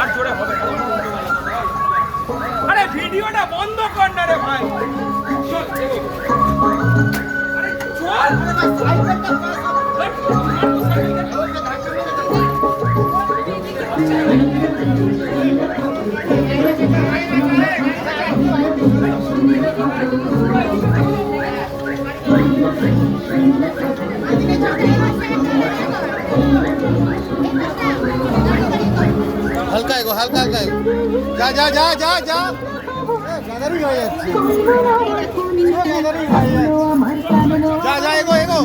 আর জোরে হবে না। আরে ভিডিওটা বন্ধ কর না রে ভাই। চল আরে চল हल्का एगो हल्का हल्का जा जा जा जा जा गादरी हो যাচ্ছে गादरी हो যাচ্ছে जा जा एगो एगो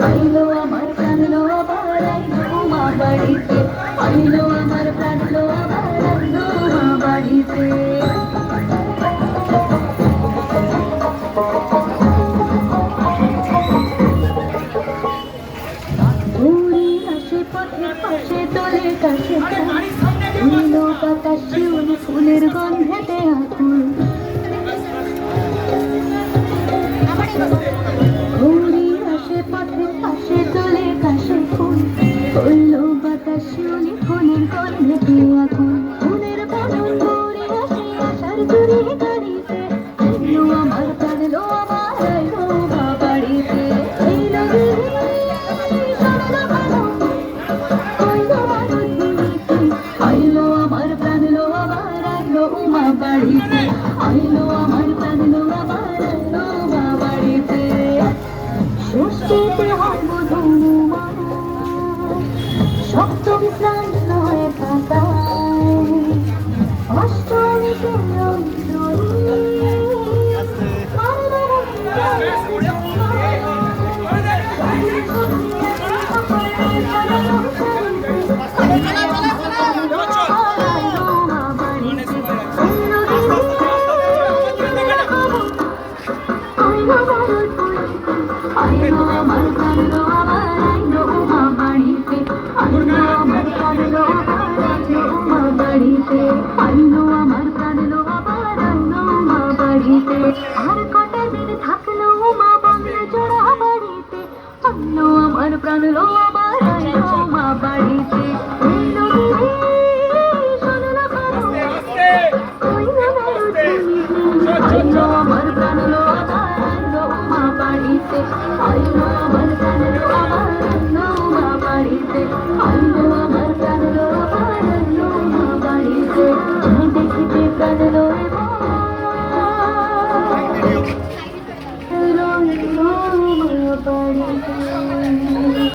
আইলো আমার প্রাণলো আবার আইলো মা বাড়িতে আইলো আমার প্রাণলো আবার আইলো মা বাড়িতে ফুলের গন্ধেতে আকুল ঘুরি আসে পথে পাশে তোলে কাশে ফুল করলো বাতাস শিউলি ফুলের গন্ধেতে আকুল ফুলের বাদন ঘুরে আসে আশার চুরি গাড়িতে আইলো আমার প্রাণলো আমার আইলো মা বাড়িতে আইলো আমার প্রাণলো আমার আইলো মা বাড়িতে আইলো আমার প্রাণলো আমার আইলো মা বাড়িতে ষষ্ঠীতে হব ধনু সপ্তমী স্নান নয় কাটায় অষ্টমীতে আইলো আমার প্রাণলো আবার আইলো মা বাড়িতে আইলো আমার প্রাণলো আবার আইলো মা বাড়িতে আইলো আমার প্রাণলো আবার আইলো মা বাড়িতে আর কটা দিন থাকলো মা বাংলা জোড়া বাড়িতে আইলো আমার প্রাণলো আবার আইলো মা বাড়িতে আইলো আইলো আমার প্রাণলো আবার আইলো মা বাড়িতে আইলো আমার প্রাণলো আবার আইলো মা বাড়িতে আইলো আমার প্রাণলো আবার আইলো মা বাড়িতে দেখিতে প্রাণলো এলো মা বাড়িতে।